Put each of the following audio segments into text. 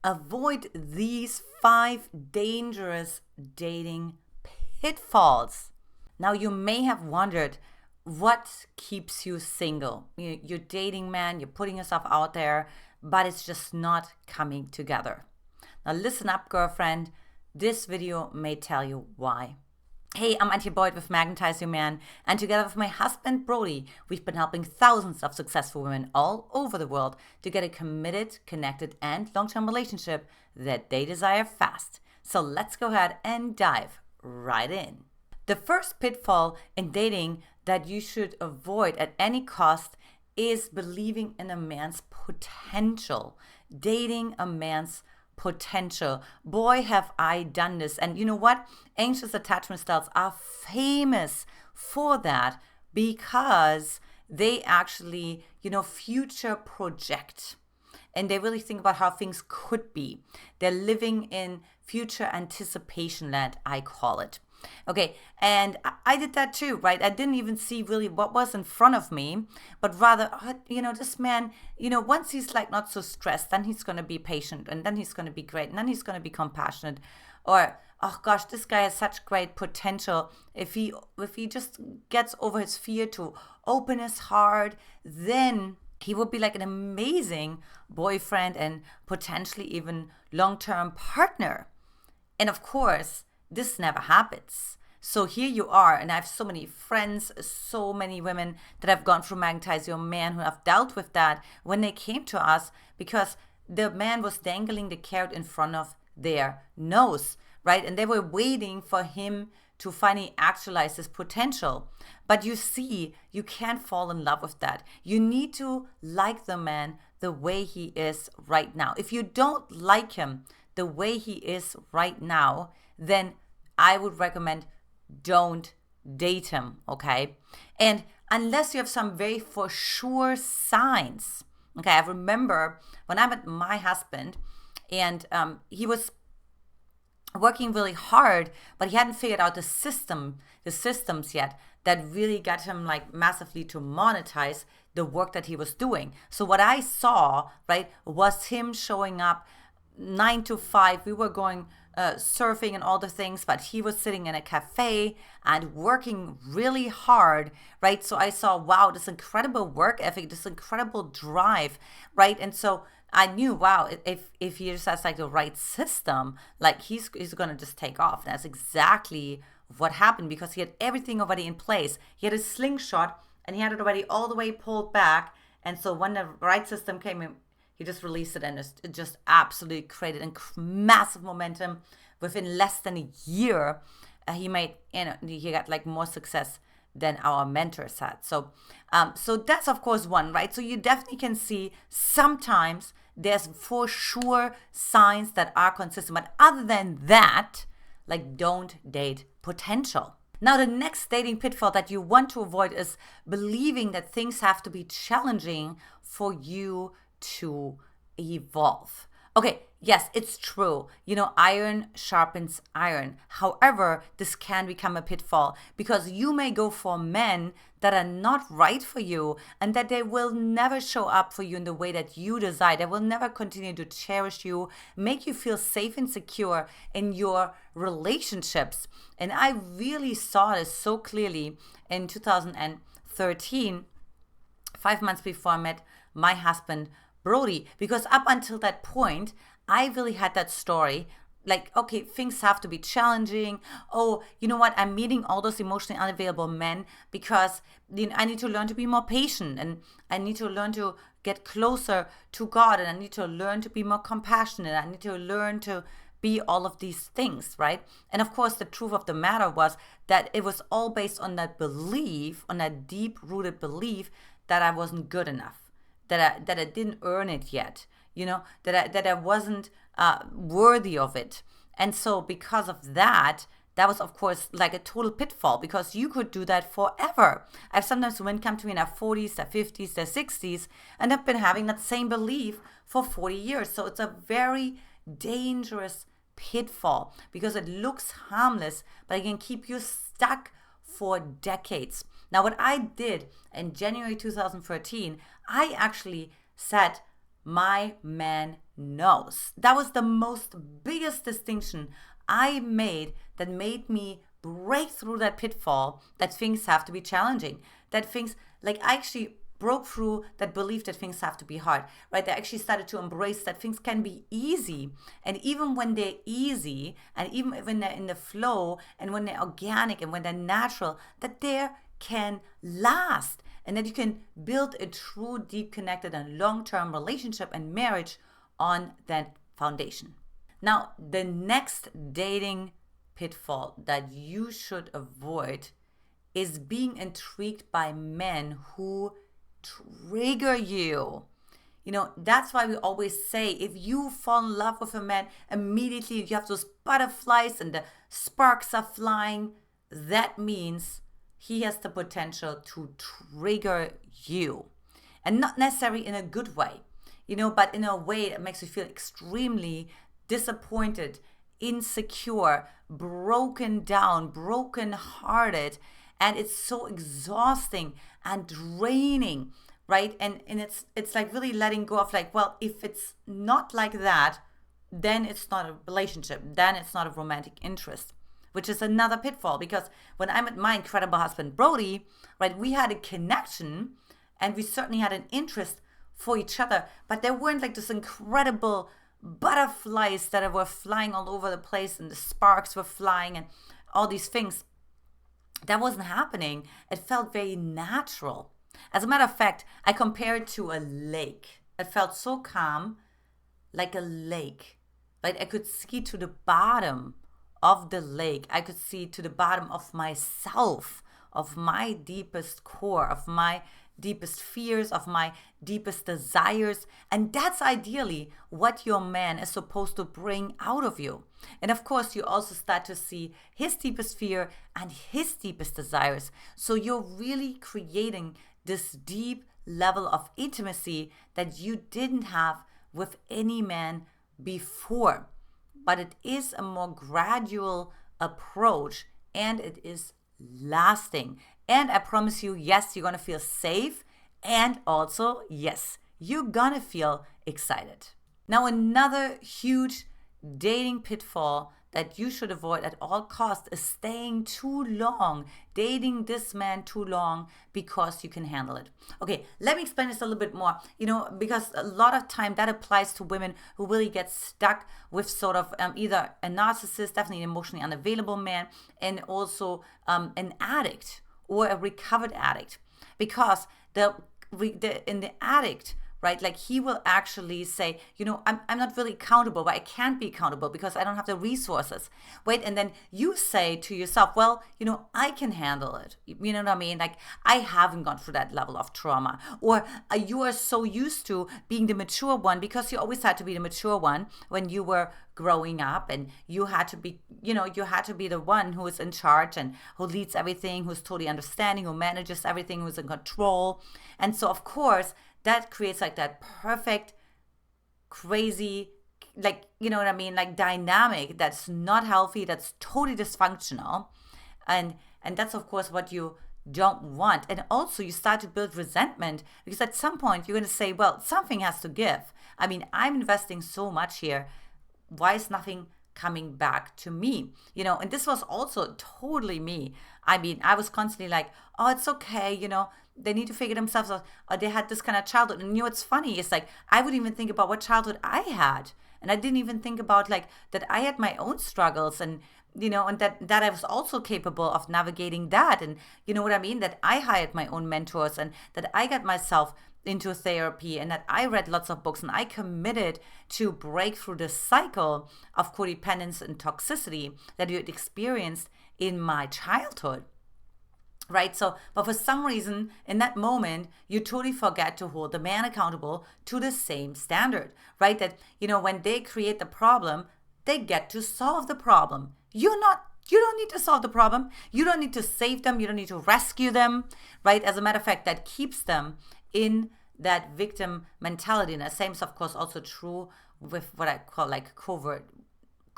avoid these 5 dangerous dating pitfalls. Now, you may have wondered, what keeps you single? You're dating, man, you're putting yourself out there, but it's just not coming together. Now listen up, girlfriend. This video may tell you why. Hey, I'm Antia Boyd with Magnetize Your Man, and together with my husband Brody, we've been helping thousands of successful women all over the world to get a committed, connected, and long-term relationship that they desire fast. So let's go ahead and dive right in. The first pitfall in dating that you should avoid at any cost is believing in a man's potential. Dating a man's potential. Boy, have I done this. And you know what? Anxious attachment styles are famous for that because they actually, future project. And they really think about how things could be. They're living in future anticipation land, I call it. Okay, and I did that too, right? I didn't even see really what was in front of me, but rather, this man, once he's like not so stressed, then he's going to be patient, and then he's going to be great, and then he's going to be compassionate. Or, oh gosh, this guy has such great potential. If he just gets over his fear to open his heart, then he would be like an amazing boyfriend and potentially even long-term partner. And of course, this never happens. So here you are, and I have so many friends, so many women that have gone through Magnetize Your Man who have dealt with that when they came to us because the man was dangling the carrot in front of their nose, right? And they were waiting for him to finally actualize his potential. But you see, you can't fall in love with that. You need to like the man the way he is right now. If you don't like him the way he is right now, then I would recommend don't date him, okay? And unless you have some very for sure signs. Okay, I remember when I met my husband and he was working really hard, but he hadn't figured out the systems yet that really got him like massively to monetize the work that he was doing. So what I saw, right, was him showing up 9 to 5. We were going surfing and all the things, but he was sitting in a cafe and working really hard, right? So I saw, wow, this incredible work ethic, this incredible drive, right? And so I knew, wow, if he just has like the right system, like he's gonna just take off. And that's exactly what happened because he had everything already in place. He had a slingshot and he had it already all the way pulled back. And so when the right system came in, he just released it, and it just absolutely created massive momentum. Within less than a year, he got like more success than our mentors had. So that's of course one, right? So you definitely can see sometimes there's for sure signs that are consistent, but other than that, like don't date potential. Now, the next dating pitfall that you want to avoid is believing that things have to be challenging for you to evolve. Okay, yes, it's true. Iron sharpens iron. However, this can become a pitfall because you may go for men that are not right for you and that they will never show up for you in the way that you desire. They will never continue to cherish you, make you feel safe and secure in your relationships. And I really saw this so clearly in 2013, 5 months before I met my husband, Brody, because up until that point, I really had that story like, okay, things have to be challenging. Oh, you know what? I'm meeting all those emotionally unavailable men because I need to learn to be more patient, and I need to learn to get closer to God, and I need to learn to be more compassionate. I need to learn to be all of these things, right? And of course, the truth of the matter was that it was all based on that belief, on that deep-rooted belief that I wasn't good enough. That I didn't earn it yet, that I wasn't worthy of it. And so because of that was, of course, like a total pitfall because you could do that forever. I've sometimes women come to me in their 40s, their 50s, their 60s, and have been having that same belief for 40 years. So it's a very dangerous pitfall because it looks harmless, but it can keep you stuck for decades. Now, what I did in January 2013, I actually set my man knows. That was the most biggest distinction I made that made me break through that pitfall that things have to be challenging, that things, like I actually broke through that belief that things have to be hard, right? I actually started to embrace that things can be easy. And even when they're easy, and even when they're in the flow, and when they're organic, and when they're natural, that they can last. And that you can build a true, deep, connected, and long-term relationship and marriage on that foundation. Now, the next dating pitfall that you should avoid is being intrigued by men who trigger you. You know, that's why we always say, if you fall in love with a man, immediately you have those butterflies and the sparks are flying. That means he has the potential to trigger you. And not necessarily in a good way, you know, but in a way that makes you feel extremely disappointed, insecure, broken down, broken-hearted. And it's so exhausting and draining, right? And it's like really letting go of like, well, if it's not like that, then it's not a relationship. Then it's not a romantic interest, which is another pitfall. Because when I met my incredible husband, Brody, right, we had a connection and we certainly had an interest for each other, but there weren't like this incredible butterflies that were flying all over the place and the sparks were flying and all these things. That wasn't happening. It felt very natural. As a matter of fact, I compare it to a lake. It felt so calm, like a lake. Right? I could see to the bottom of the lake. I could see to the bottom of myself, of my deepest core, of my deepest fears, of my deepest desires. And that's ideally what your man is supposed to bring out of you. And of course, you also start to see his deepest fear and his deepest desires. So you're really creating this deep level of intimacy that you didn't have with any man before. But it is a more gradual approach and it is lasting. And I promise you, yes, you're going to feel safe. And also, yes, you're going to feel excited. Now, another huge dating pitfall that you should avoid at all costs is staying too long, dating this man too long because you can handle it. Okay, let me explain this a little bit more, you know, because a lot of time that applies to women who really get stuck with sort of either a narcissist, definitely an emotionally unavailable man, and also an addict or a recovered addict. Because in the addict, right, like he will actually say, you know, I'm not really accountable, but I can't be accountable because I don't have the resources. Wait, and then you say to yourself, well, you know, I can handle it. You know what I mean? Like, I haven't gone through that level of trauma. Or you are so used to being the mature one because you always had to be the mature one when you were growing up, and you had to be, you know, you had to be the one who is in charge and who leads everything, who's totally understanding, who manages everything, who's in control. And so, of course, that creates like that perfect, crazy, like, you know what I mean, like dynamic that's not healthy, that's totally dysfunctional. And that's, of course, what you don't want. And also you start to build resentment because at some point you're going to say, well, something has to give. I mean, I'm investing so much here. Why is nothing coming back to me? You know, and this was also totally me. I mean, I was constantly like, oh, it's okay, you know, they need to figure themselves out, or they had this kind of childhood. And you know what's funny? It's like, I wouldn't even think about what childhood I had. And I didn't even think about like that I had my own struggles, and, you know, and that I was also capable of navigating that. And you know what I mean? That I hired my own mentors, and that I got myself into therapy, and that I read lots of books, and I committed to break through the cycle of codependence and toxicity that you had experienced in my childhood. Right? So, but for some reason, in that moment, you totally forget to hold the man accountable to the same standard, right? That, you know, when they create the problem, they get to solve the problem. You don't need to solve the problem. You don't need to save them. You don't need to rescue them, right? As a matter of fact, that keeps them in that victim mentality. And the same is, of course, also true with what I call like covert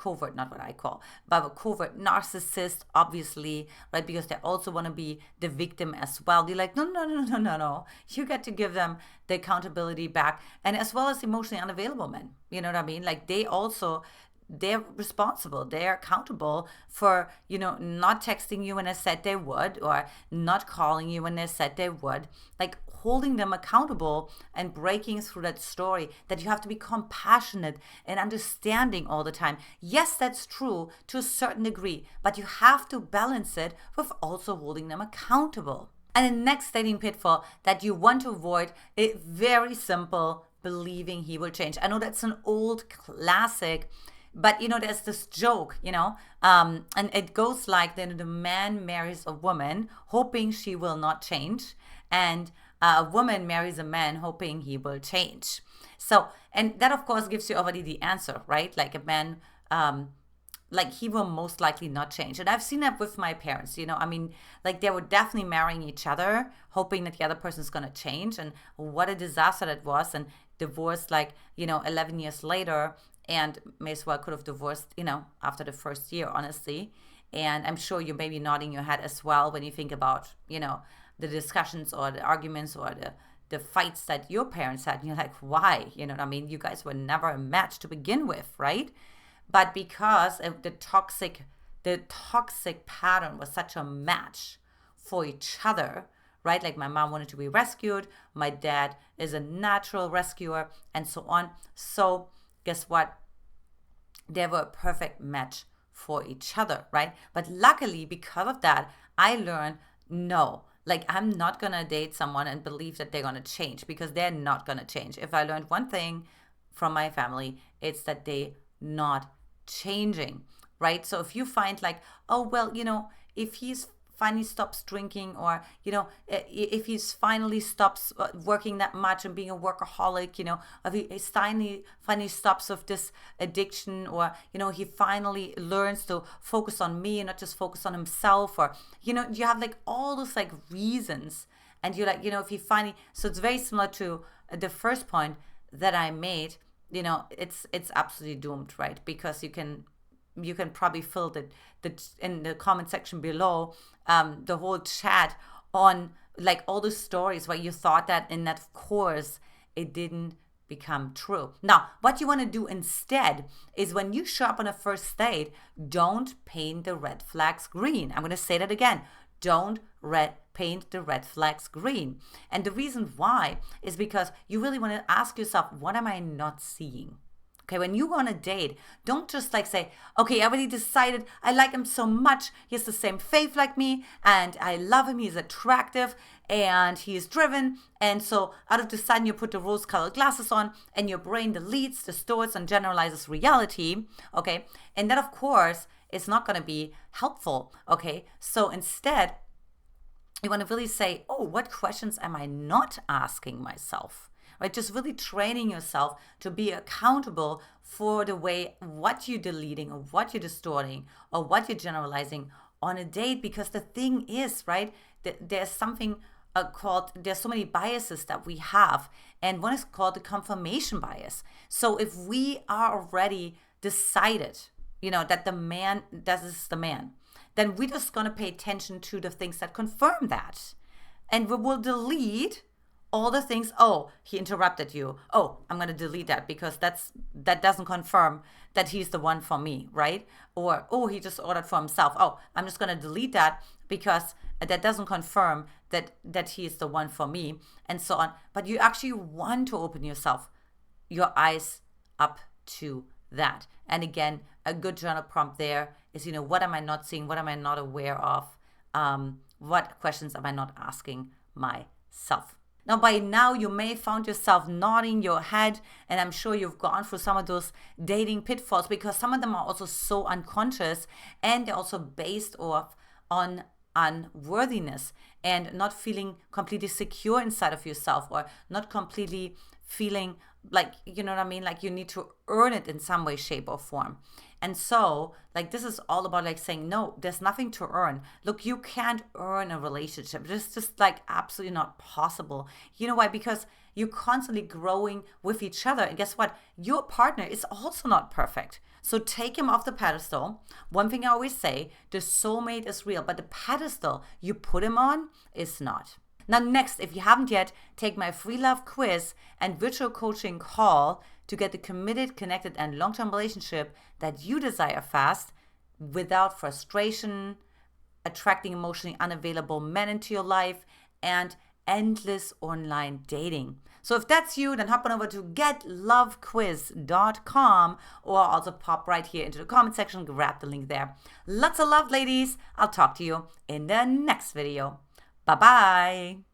covert, not what I call, but a covert narcissist, obviously, right? Because they also want to be the victim as well. They're like, no, no, no, no, no, no. You get to give them the accountability back. And as well as emotionally unavailable men. You know what I mean? Like they're responsible, they're accountable for, not texting you when they said they would, or not calling you when they said they would, like holding them accountable and breaking through that story that you have to be compassionate and understanding all the time. Yes, that's true to a certain degree, but you have to balance it with also holding them accountable. And the next dating pitfall that you want to avoid is very simple: believing he will change. I know that's an old classic, but there's this joke, and it goes like then the man marries a woman hoping she will not change, and a woman marries a man hoping he will change. So, and that of course gives you already the answer, right? Like a man, like he will most likely not change. And I've seen that with my parents, like they were definitely marrying each other, hoping that the other person's going to change. And what a disaster that was. And divorced 11 years later, and may as well could have divorced, after the first year, honestly. And I'm sure you may be nodding your head as well when you think about, the discussions or the arguments or the fights that your parents had. And you're like, why? You know what I mean? You guys were never a match to begin with, right? But because of the toxic pattern was such a match for each other, right? Like my mom wanted to be rescued. My dad is a natural rescuer and so on. So guess what? They were a perfect match for each other, right? But luckily, because of that, I learned, no, like I'm not going to date someone and believe that they're going to change, because they're not going to change. If I learned one thing from my family, it's that they not changing, right? So if you find like, oh, well, if he's finally stops drinking, or if he's finally stops working that much and being a workaholic, if he finally stops with this addiction, or he finally learns to focus on me and not just focus on himself, or you have like all those like reasons, and you're like, if he finally, so it's very similar to the first point that I made. It's absolutely doomed, right? Because you can probably fill the in the comment section below, the whole chat on like all the stories where you thought that, and that of course it didn't become true. Now, what you want to do instead is when you show up on a first date, don't paint the red flags green. I'm going to say that again. Don't paint the red flags green. And the reason why is because you really want to ask yourself, what am I not seeing? Okay, when you go on a date, don't just like say, okay, I already decided I like him so much. He has the same faith like me, and I love him. He's attractive, and he's driven. And so out of the sudden, you put the rose-colored glasses on, and your brain deletes, distorts, and generalizes reality. Okay, and that, of course, is not going to be helpful. Okay, so instead, you want to really say, oh, what questions am I not asking myself? Right, just really training yourself to be accountable for the way, what you're deleting or what you're distorting or what you're generalizing on a date. Because the thing is, right, there's something there's so many biases that we have. And one is called the confirmation bias. So if we are already decided, that the man, that is the man, then we're just going to pay attention to the things that confirm that. And we will delete all the things. Oh, he interrupted you. Oh, I'm going to delete that because that doesn't confirm that he's the one for me, right? Or, oh, he just ordered for himself. Oh, I'm just going to delete that because that doesn't confirm that he is the one for me, and so on. But you actually want to open your eyes up to that. And again, a good journal prompt there is, what am I not seeing? What am I not aware of? What questions am I not asking myself? Now, by now, you may have found yourself nodding your head, and I'm sure you've gone through some of those dating pitfalls, because some of them are also so unconscious, and they're also based off on unworthiness and not feeling completely secure inside of yourself, or not completely feeling like, you know what I mean? Like you need to earn it in some way, shape, or form. And so, like, this is all about like saying, no, there's nothing to earn. Look, you can't earn a relationship. It's just like absolutely not possible. You know why? Because You're constantly growing with each other. And guess what? Your partner is also not perfect. So take him off the pedestal. One thing I always say, the soulmate is real, but the pedestal you put him on is not. Now, next, if you haven't yet, take my free love quiz and virtual coaching call to get the committed, connected, and long-term relationship that you desire fast without frustration, attracting emotionally unavailable men into your life, and endless online dating. So if that's you, then hop on over to getlovequiz.com or also pop right here into the comment section, grab the link there. Lots of love, ladies. I'll talk to you in the next video. Bye-bye.